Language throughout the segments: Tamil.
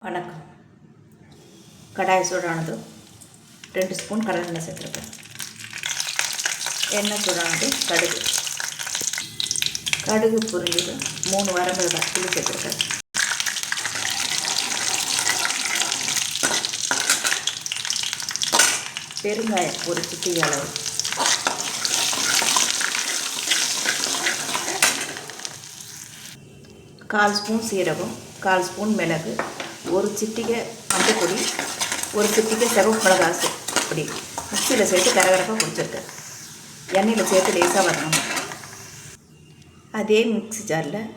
வணக்கம். கடாய் சூடானது 2 ஸ்பூன் கடலெண்ணெய் சேர்த்துருக்கேன். எண்ணெய் சூடானது கடுகு பொரிஞ்சது 3 வரமிளகாய் கிள்ளி சேர்த்துருக்கேன். பெருங்காயம் ஒரு சிட்டிகை அளவு, கால் ஸ்பூன் சீரகம், 1/4 ஸ்பூன் மிளகு, ஒரு சிட்டிகை மஞ்சப்பொடி, ஒரு சிட்டிகை சிவப்பு மிளகாய் பொடி மிக்சியில் சேர்த்து கரகரப்பாக பிடிச்சிருக்கேன். எண்ணெயில் சேர்த்து லேசாக வரணும். அதே மிக்ஸி ஜாரில்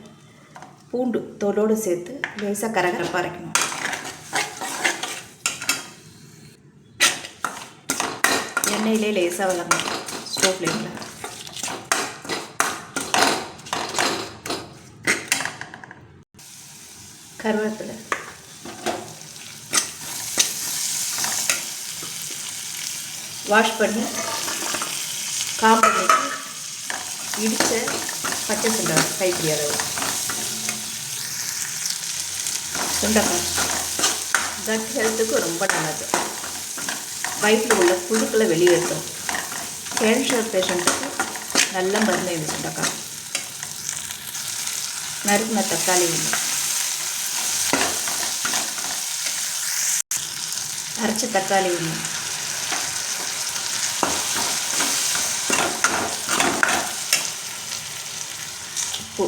பூண்டு தோலோடு சேர்த்து லேசாக கரகரப்பாக அரைக்கணும். எண்ணெயிலே லேசாக வளரணும். ஸ்டோவ் ஃப்ளேமில் கருவேப்பிலை, வாஷ் பண்ணி காம்பு இடித்த பச்சை சுண்டக்காய் கைப்பிடி அளவு, சுண்டக்காய் கட் ஹெல்த்துக்கு ரொம்ப நல்லது. வயிற்றில் உள்ள புழுக்களை வெளியேற்றும். கேன்சர் பேஷண்ட்டுக்கு நல்ல மருந்து இந்த சுண்டக்காய். நறுக்கின தக்காளி ஒன்று, அரைச்ச தக்காளி ஒன்று, உப்பு,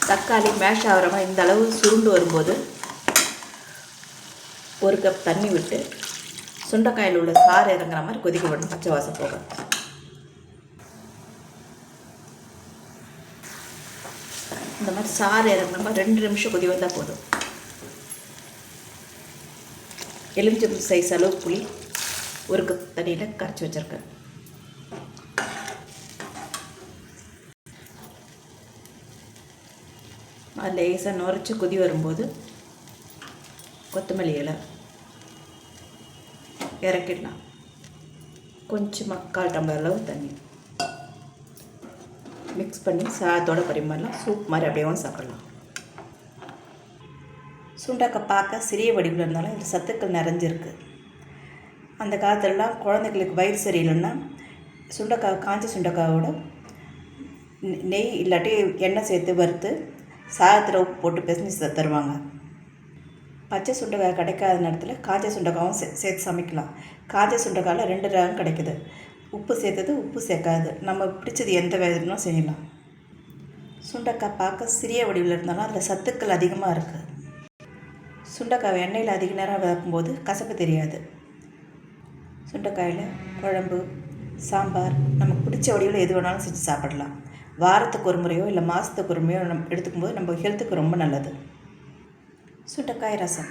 தக்காளி மேஷ் ஆகிறவங்க இந்த அளவு சுருண்டு வரும்போது 1 கப் தண்ணி விட்டு சுண்டைக்காயில் உள்ள சாறு இறங்குற மாதிரி கொதிக்க விடணும். பச்சை வாசம் போக. இந்த மாதிரி சாறு இறங்குற மாதிரி 2 நிமிஷம் கொதி வந்தால் போதும். எலுமிச்சை சைஸ் அளவு புளி 1 கப் தண்ணியில் கரைச்சி வச்சுருக்கேன். அது லேசாக நுரைச்சி கொதி வரும்போது கொத்தமல்லி இலை இறக்கிடலாம். கொஞ்சமாக 1/4 டம்ளர் அளவு தண்ணி மிக்ஸ் பண்ணி சாதத்தோடு பரிமாறலாம். சூப் மாதிரி அப்படியே சாப்பிடலாம். சுண்டக்காய் பார்க்க சிறிய வடிவில் இருந்தாலும் இதில் சத்துக்கள் நிறைஞ்சிருக்கு. அந்த காலத்துலலாம் குழந்தைகளுக்கு வயிறு சரியில்லைன்னா சுண்டக்காய், காஞ்ச சுண்டக்காயோட நெய் இல்லாட்டி எண்ணெய் சேர்த்து வறுத்து சாதத்தில் உப்பு போட்டு பிசைஞ்சு தருவாங்க. பச்சை சுண்டைக்காய் கிடைக்காத நேரத்தில் காஞ்ச சுண்டைக்காயும் சேர்த்து சமைக்கலாம். காஞ்ச சுண்டைக்காயில் 2 ரகம் கிடைக்குது. உப்பு சேர்த்தது, உப்பு சேர்க்காது. நம்ம பிடிச்சது எந்த வேணும்னா செய்யலாம். சுண்டைக்காய் பார்க்க சிறிய வடிவில் இருந்தாலும் அதில் சத்துக்கள் அதிகமாக இருக்குது. சுண்டைக்காய் எண்ணெயில் அதிக நேரம் வதக்கும்போது கசப்பு தெரியாது. சுண்டைக்காயில் குழம்பு, சாம்பார் நமக்கு பிடிச்ச வடிவில் எது வேணாலும் செஞ்சு சாப்பிடலாம். வாரத்துக்கு ஒரு முறையோ இல்லை மாதத்துக்கு ஒரு முறையோ எடுத்துக்கும்போது நம்ம ஹெல்த்துக்கு ரொம்ப நல்லது. சுண்டைக்காய் ரசம்